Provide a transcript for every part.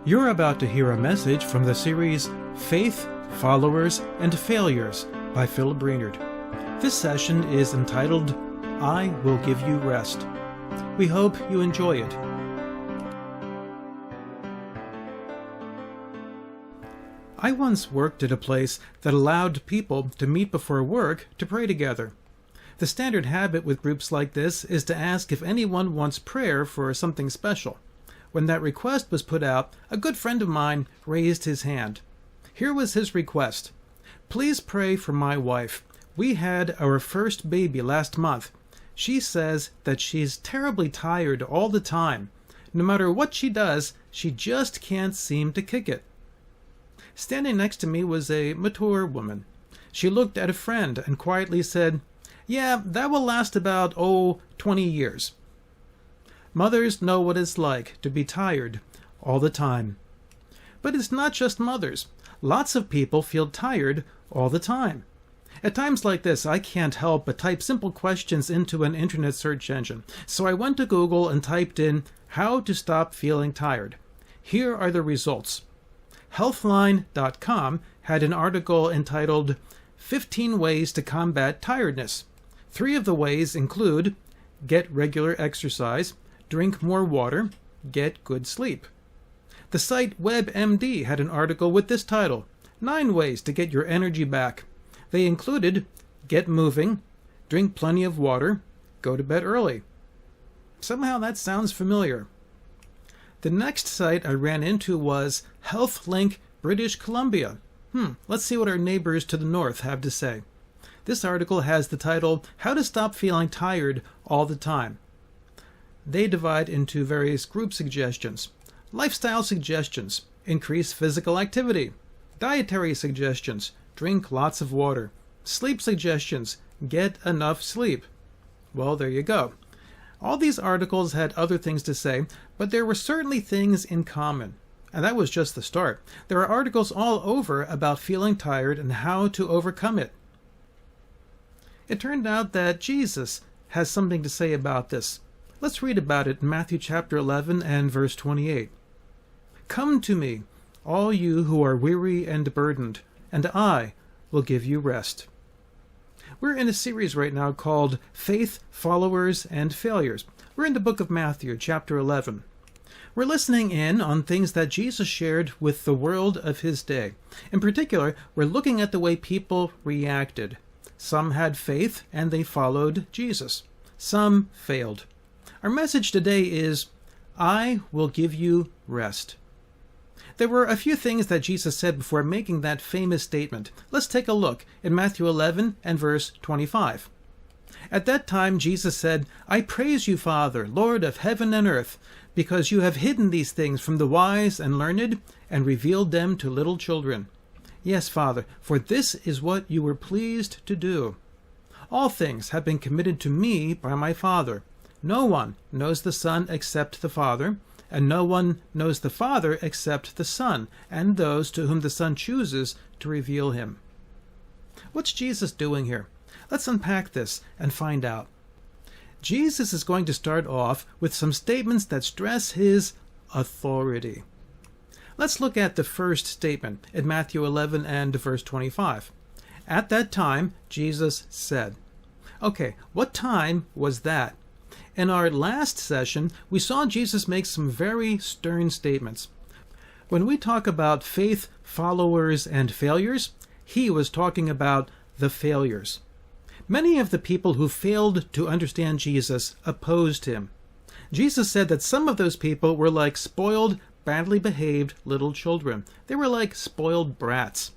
You're about to hear a message from the series Faith, Followers, and Failures by Phil Brainerd. This session is entitled, I Will Give You Rest. We hope you enjoy it. I once worked at a place that allowed people to meet before work to pray together. The standard habit with groups like this is to ask if anyone wants prayer for something special. When that request was put out, a good friend of mine raised his hand. Here was his request. Please pray for my wife. We had our first baby last month. She says that she's terribly tired all the time. No matter what she does, she just can't seem to kick it. Standing next to me was a mature woman. She looked at a friend and quietly said, "Yeah, that will last about, 20 years. Mothers know what it's like to be tired all the time. But it's not just mothers. Lots of people feel tired all the time. At times like this, I can't help but type simple questions into an internet search engine. So I went to Google and typed in, how to stop feeling tired. Here are the results. Healthline.com had an article entitled 15 Ways to Combat Tiredness. 3 of the ways include get regular exercise, drink more water, get good sleep. The site WebMD had an article with this title, 9 Ways to Get Your Energy Back. They included get moving, drink plenty of water, go to bed early. Somehow that sounds familiar. The next site I ran into was HealthLink British Columbia. Let's see what our neighbors to the north have to say. This article has the title, How to Stop Feeling Tired All the Time. They divide into various group suggestions. Lifestyle suggestions, increase physical activity. Dietary suggestions, drink lots of water. Sleep suggestions, get enough sleep. Well, there you go. All these articles had other things to say, but there were certainly things in common. And that was just the start. There are articles all over about feeling tired and how to overcome it. It turned out that Jesus has something to say about this. Let's read about it in Matthew chapter 11 and verse 28. Come to me, all you who are weary and burdened, and I will give you rest. We're in a series right now called Faith, Followers, and Failures. We're in the book of Matthew, chapter 11. We're listening in on things that Jesus shared with the world of his day. In particular, we're looking at the way people reacted. Some had faith and they followed Jesus. Some failed. Our message today is, I will give you rest. There were a few things that Jesus said before making that famous statement. Let's take a look in Matthew 11 and verse 25. At that time Jesus said, I praise you, Father, Lord of heaven and earth, because you have hidden these things from the wise and learned and revealed them to little children. Yes, Father, for this is what you were pleased to do. All things have been committed to me by my Father. No one knows the Son except the Father, and no one knows the Father except the Son, and those to whom the Son chooses to reveal him. What's Jesus doing here? Let's unpack this and find out. Jesus is going to start off with some statements that stress his authority. Let's look at the first statement in Matthew 11 and verse 25. At that time, Jesus said. Okay, what time was that? In our last session, we saw Jesus make some very stern statements. When we talk about faith, followers, and failures, he was talking about the failures. Many of the people who failed to understand Jesus opposed him. Jesus said that some of those people were like spoiled, badly behaved little children. They were like spoiled brats.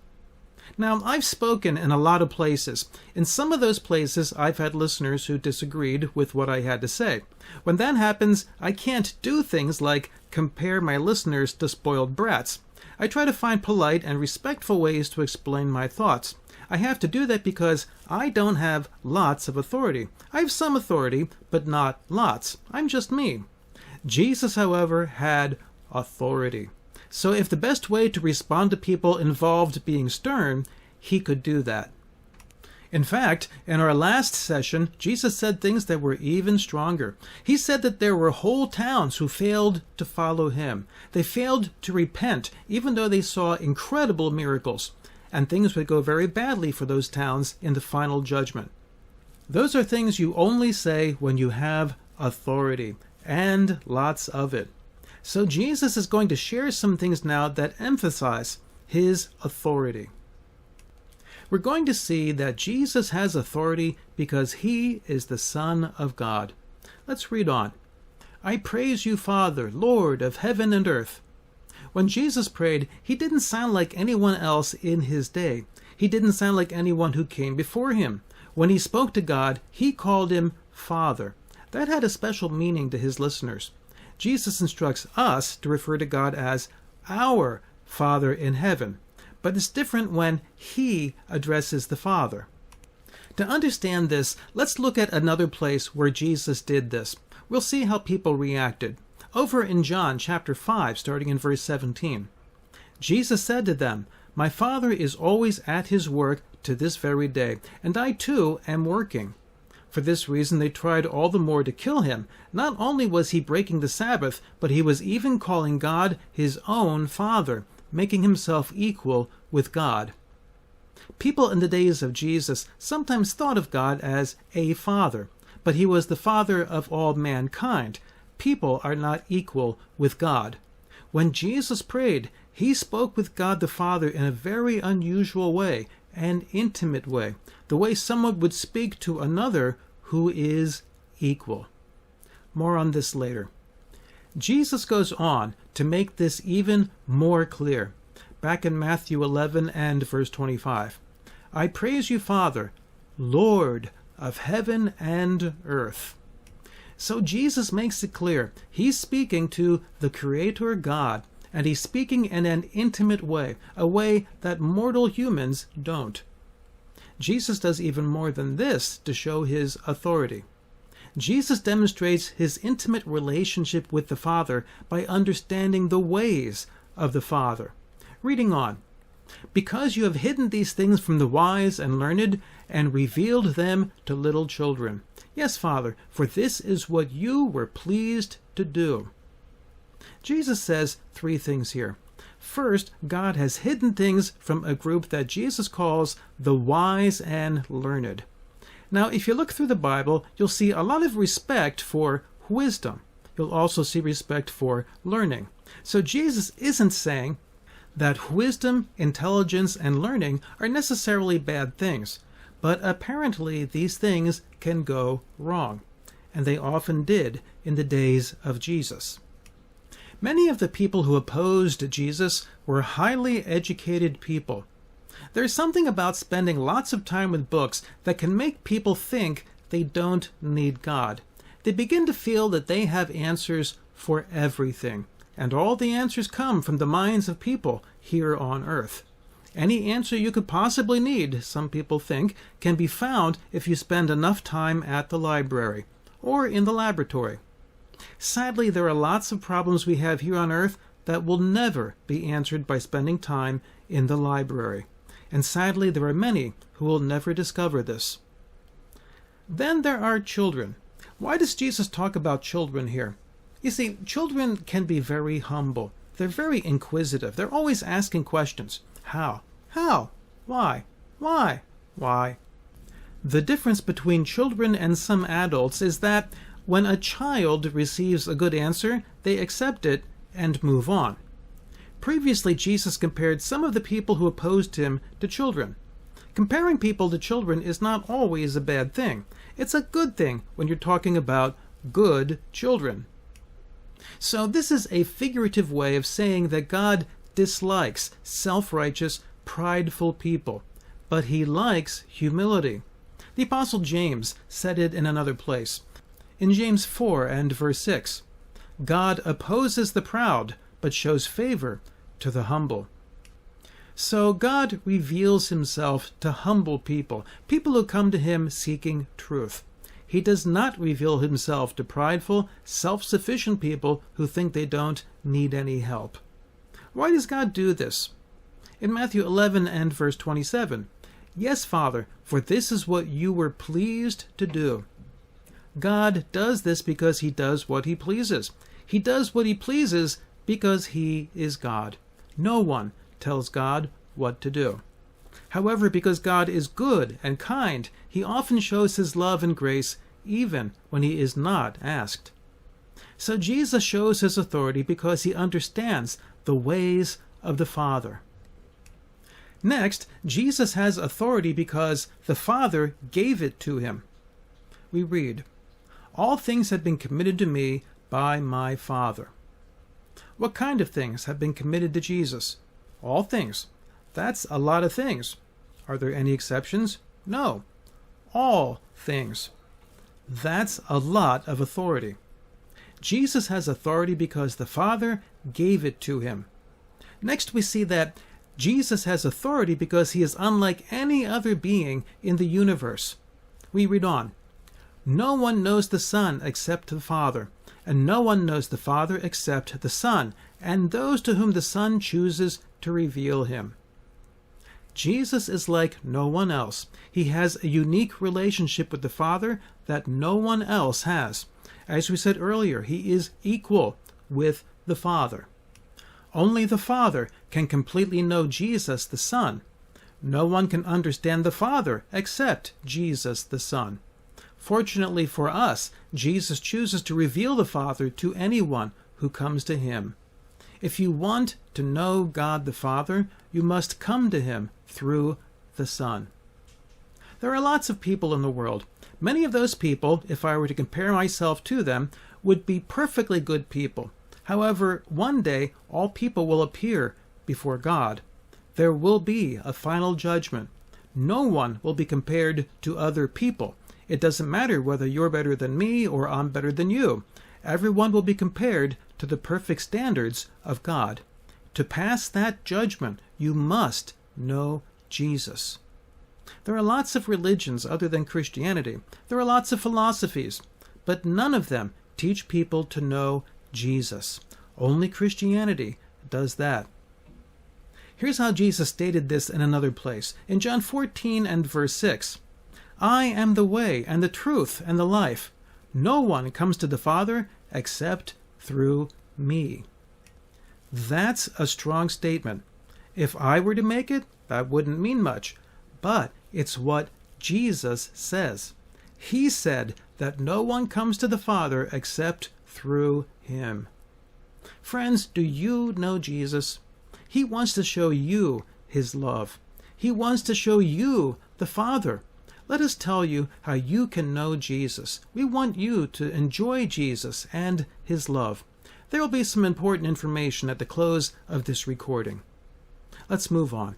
Now, I've spoken in a lot of places. In some of those places, I've had listeners who disagreed with what I had to say. When that happens, I can't do things like compare my listeners to spoiled brats. I try to find polite and respectful ways to explain my thoughts. I have to do that because I don't have lots of authority. I have some authority, but not lots. I'm just me. Jesus, however, had authority. So if the best way to respond to people involved being stern, he could do that. In fact, in our last session, Jesus said things that were even stronger. He said that there were whole towns who failed to follow him. They failed to repent, even though they saw incredible miracles. And things would go very badly for those towns in the final judgment. Those are things you only say when you have authority, and lots of it. So Jesus is going to share some things now that emphasize his authority. We're going to see that Jesus has authority because he is the Son of God. Let's read on. I praise you, Father, Lord of heaven and earth. When Jesus prayed, he didn't sound like anyone else in his day. He didn't sound like anyone who came before him. When he spoke to God, he called him Father. That had a special meaning to his listeners. Jesus instructs us to refer to God as our Father in heaven. But it's different when he addresses the Father. To understand this, let's look at another place where Jesus did this. We'll see how people reacted. Over in John chapter 5, starting in verse 17. Jesus said to them, My Father is always at his work to this very day, and I too am working. For this reason they tried all the more to kill him. Not only was he breaking the Sabbath, but he was even calling God his own Father, making himself equal with God. People in the days of Jesus sometimes thought of God as a father, but he was the Father of all mankind. People are not equal with God. When Jesus prayed, he spoke with God the Father in a very unusual way, an intimate way, the way someone would speak to another who is equal. More on this later. Jesus goes on to make this even more clear. Back in Matthew 11 and verse 25. I praise you, Father, Lord of heaven and earth. So Jesus makes it clear. He's speaking to the Creator God, and he's speaking in an intimate way, a way that mortal humans don't. Jesus does even more than this to show his authority. Jesus demonstrates his intimate relationship with the Father by understanding the ways of the Father. Reading on. Because you have hidden these things from the wise and learned, and revealed them to little children. Yes, Father, for this is what you were pleased to do. Jesus says three things here. First, God has hidden things from a group that Jesus calls the wise and learned. Now, if you look through the Bible, you'll see a lot of respect for wisdom. You'll also see respect for learning. So Jesus isn't saying that wisdom, intelligence, and learning are necessarily bad things, but apparently these things can go wrong, and they often did in the days of Jesus. Many of the people who opposed Jesus were highly educated people. There's something about spending lots of time with books that can make people think they don't need God. They begin to feel that they have answers for everything, and all the answers come from the minds of people here on earth. Any answer you could possibly need, some people think, can be found if you spend enough time at the library or in the laboratory. Sadly, there are lots of problems we have here on earth that will never be answered by spending time in the library. And sadly, there are many who will never discover this. Then there are children. Why does Jesus talk about children here? You see, children can be very humble. They're very inquisitive. They're always asking questions. How? How? Why? Why? Why? The difference between children and some adults is that when a child receives a good answer, they accept it and move on. Previously, Jesus compared some of the people who opposed him to children. Comparing people to children is not always a bad thing. It's a good thing when you're talking about good children. So this is a figurative way of saying that God dislikes self-righteous, prideful people, but he likes humility. The Apostle James said it in another place. In James 4 and verse 6, God opposes the proud, but shows favor to the humble. So God reveals himself to humble people, people who come to him seeking truth. He does not reveal himself to prideful, self-sufficient people who think they don't need any help. Why does God do this? In Matthew 11 and verse 27, Yes, Father, for this is what you were pleased to do. God does this because he does what he pleases. He does what he pleases because he is God. No one tells God what to do. However, because God is good and kind, he often shows his love and grace even when he is not asked. So Jesus shows his authority because he understands the ways of the Father. Next, Jesus has authority because the Father gave it to him. We read, "All things have been committed to me by my Father." What kind of things have been committed to Jesus? All things. That's a lot of things. Are there any exceptions? No. All things. That's a lot of authority. Jesus has authority because the Father gave it to him. Next, we see that Jesus has authority because he is unlike any other being in the universe. We read on, "No one knows the Son except the Father, and no one knows the Father except the Son, and those to whom the Son chooses to reveal him." Jesus is like no one else. He has a unique relationship with the Father that no one else has. As we said earlier, he is equal with the Father. Only the Father can completely know Jesus the Son. No one can understand the Father except Jesus the Son. Fortunately for us, Jesus chooses to reveal the Father to anyone who comes to him. If you want to know God the Father, you must come to him through the Son. There are lots of people in the world. Many of those people, if I were to compare myself to them, would be perfectly good people. However, one day all people will appear before God. There will be a final judgment. No one will be compared to other people. It doesn't matter whether you're better than me or I'm better than you. Everyone will be compared to the perfect standards of God. To pass that judgment, you must know Jesus. There are lots of religions other than Christianity. There are lots of philosophies, but none of them teach people to know Jesus. Only Christianity does that. Here's how Jesus stated this in another place. In John 14 and verse 6, "I am the way and the truth and the life. No one comes to the Father except through me." That's a strong statement. If I were to make it, that wouldn't mean much. But it's what Jesus says. He said that no one comes to the Father except through him. Friends, do you know Jesus? He wants to show you his love. He wants to show you the Father. Let us tell you how you can know Jesus. We want you to enjoy Jesus and his love. There will be some important information at the close of this recording. Let's move on.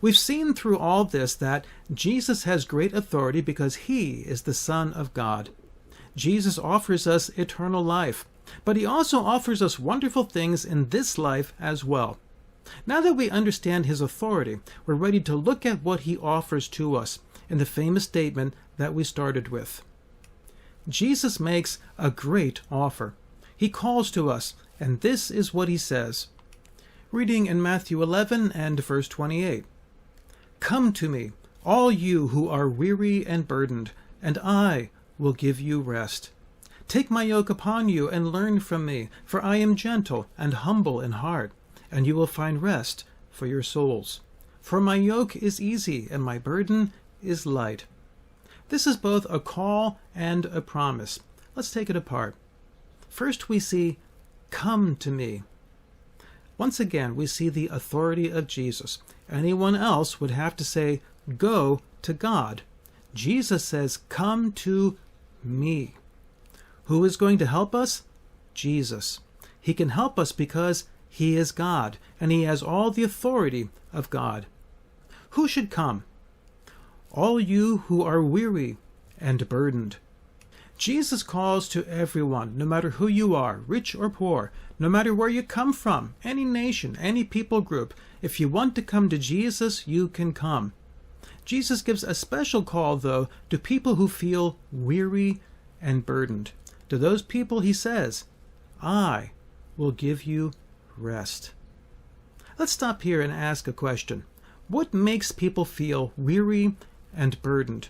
We've seen through all this that Jesus has great authority because he is the Son of God. Jesus offers us eternal life, but he also offers us wonderful things in this life as well. Now that we understand his authority, we're ready to look at what he offers to us in the famous statement that we started with. Jesus makes a great offer. He calls to us, and this is what he says. Reading in Matthew 11 and verse 28. "Come to me, all you who are weary and burdened, and I will give you rest. Take my yoke upon you and learn from me, for I am gentle and humble in heart, and you will find rest for your souls. For my yoke is easy and my burden is light." This is both a call and a promise. Let's take it apart. First we see, "Come to me." Once again, we see the authority of Jesus. Anyone else would have to say, "Go to God." Jesus says, "Come to me." Who is going to help us? Jesus. He can help us because he is God, and he has all the authority of God. Who should come? All you who are weary and burdened. Jesus calls to everyone, no matter who you are, rich or poor, no matter where you come from, any nation, any people group. If you want to come to Jesus, you can come. Jesus gives a special call, though, to people who feel weary and burdened. To those people, he says, "I will give you rest." Let's stop here and ask a question. What makes people feel weary and burdened?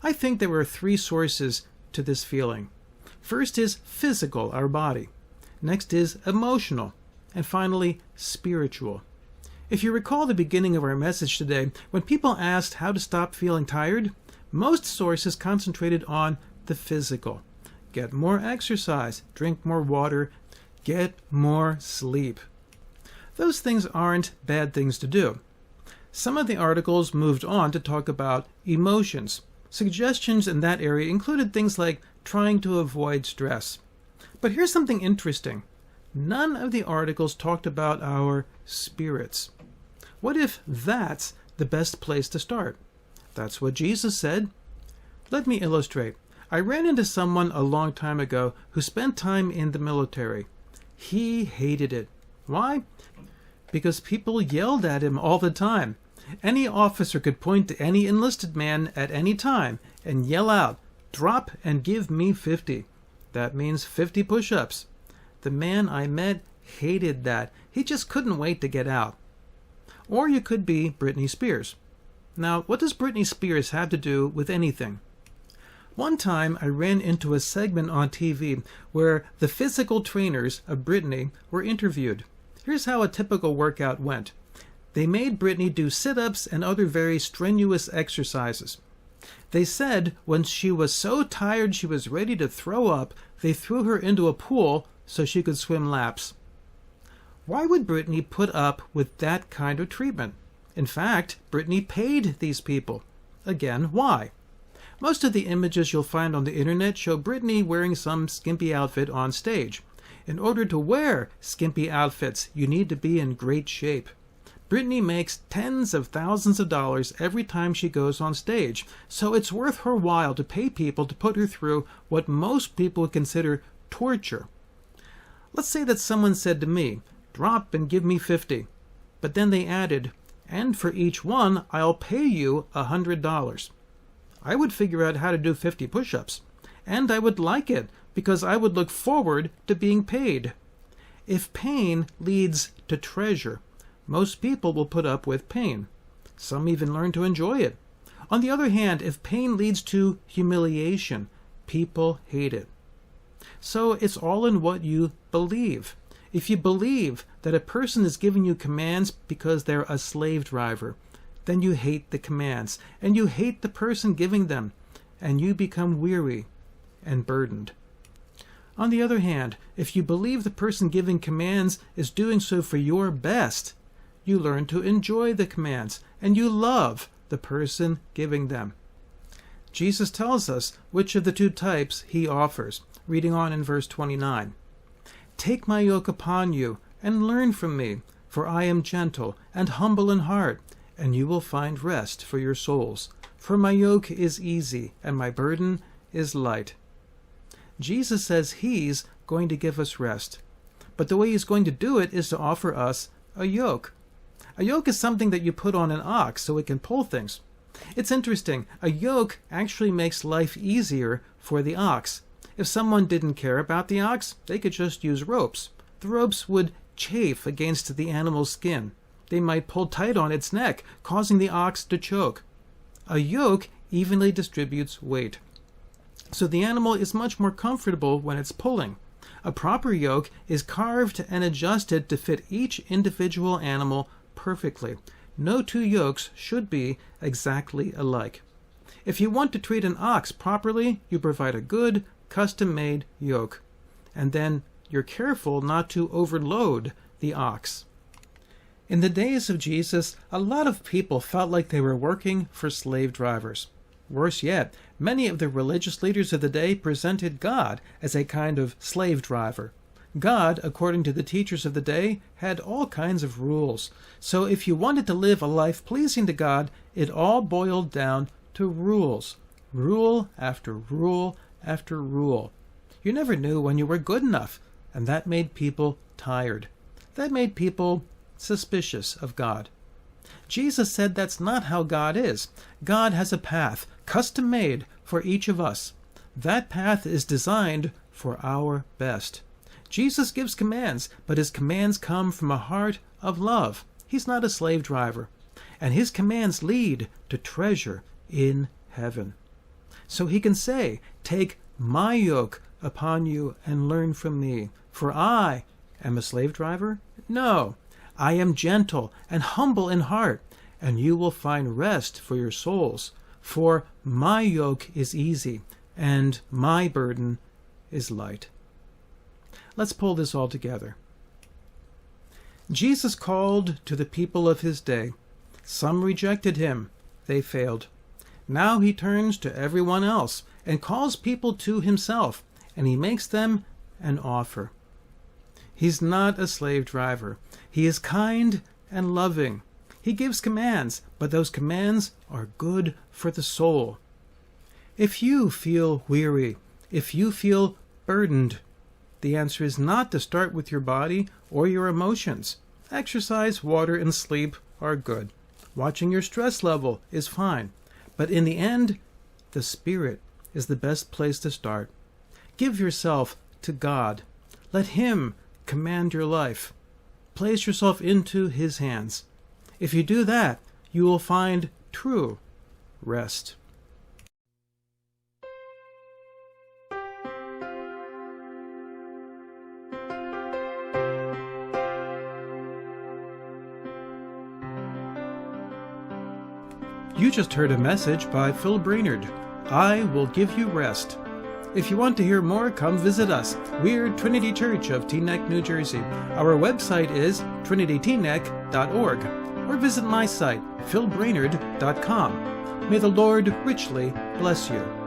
I think there are three sources to this feeling. First is physical, our body. Next is emotional. And finally, spiritual. If you recall the beginning of our message today, when people asked how to stop feeling tired, most sources concentrated on the physical. Get more exercise, drink more water, get more sleep. Those things aren't bad things to do. Some of the articles moved on to talk about emotions. Suggestions in that area included things like trying to avoid stress. But here's something interesting. None of the articles talked about our spirits. What if that's the best place to start? That's what Jesus said. Let me illustrate. I ran into someone a long time ago who spent time in the military. He hated it. Why? Because people yelled at him all the time. Any officer could point to any enlisted man at any time and yell out, "Drop and give me 50. That means 50 push-ups. The man I met hated that. He just couldn't wait to get out. Or you could be Britney Spears. Now, what does Britney Spears have to do with anything? One time I ran into a segment on TV where the physical trainers of Britney were interviewed. Here's how a typical workout went. They made Britney do sit-ups and other very strenuous exercises. They said when she was so tired she was ready to throw up, they threw her into a pool so she could swim laps. Why would Britney put up with that kind of treatment? In fact, Britney paid these people. Again, why? Most of the images you'll find on the internet show Britney wearing some skimpy outfit on stage. In order to wear skimpy outfits, you need to be in great shape. Britney makes tens of thousands of dollars every time she goes on stage, so it's worth her while to pay people to put her through what most people would consider torture. Let's say that someone said to me, "Drop and give me 50. But then they added, "And for each one, I'll pay you $100. I would figure out how to do 50 push-ups. And I would like it, because I would look forward to being paid. If pain leads to treasure, most people will put up with pain. Some even learn to enjoy it. On the other hand, if pain leads to humiliation, people hate it. So it's all in what you believe. If you believe that a person is giving you commands because they're a slave driver, then you hate the commands, and you hate the person giving them, and you become weary and burdened. On the other hand, if you believe the person giving commands is doing so for your best, you learn to enjoy the commands, and you love the person giving them. Jesus tells us which of the two types he offers, reading on in verse 29. "Take my yoke upon you, and learn from me, for I am gentle and humble in heart, and you will find rest for your souls. For my yoke is easy, and my burden is light." Jesus says he's going to give us rest. But the way he's going to do it is to offer us a yoke. A yoke is something that you put on an ox so it can pull things. It's interesting. A yoke actually makes life easier for the ox. If someone didn't care about the ox, they could just use ropes. The ropes would chafe against the animal's skin. They might pull tight on its neck, causing the ox to choke. A yoke evenly distributes weight, so the animal is much more comfortable when it's pulling. A proper yoke is carved and adjusted to fit each individual animal perfectly. No two yokes should be exactly alike. If you want to treat an ox properly, you provide a good, custom-made yoke, and then you're careful not to overload the ox. In the days of Jesus, a lot of people felt like they were working for slave drivers. Worse yet, many of the religious leaders of the day presented God as a kind of slave driver. God, according to the teachers of the day, had all kinds of rules. So if you wanted to live a life pleasing to God, it all boiled down to rules. Rule after rule after rule. You never knew when you were good enough, and that made people tired. That made people suspicious of God. Jesus said that's not how God is. God has a path, custom-made for each of us. That path is designed for our best. Jesus gives commands, but his commands come from a heart of love. He's not a slave driver. and his commands lead to treasure in heaven. So he can say, "Take my yoke upon you and learn from me, for I am a slave driver? No, I am gentle and humble in heart, and you will find rest for your souls. For my yoke is easy, and my burden is light." Let's pull this all together. Jesus called to the people of his day. Some rejected him. They failed. Now he turns to everyone else and calls people to himself, and he makes them an offer. He's not a slave driver. He is kind and loving. He gives commands, but those commands are good for the soul. If you feel weary, if you feel burdened, the answer is not to start with your body or your emotions. Exercise, water, and sleep are good. Watching your stress level is fine. But in the end, the Spirit is the best place to start. Give yourself to God. Let Him command your life. Place yourself into His hands. If you do that, you will find true rest. You just heard a message by Phil Brainerd. I will give you rest. If you want to hear more, come visit us. We're Trinity Church of Teaneck, New Jersey. Our website is trinityteaneck.org, or visit my site, philbrainerd.com. May the Lord richly bless you.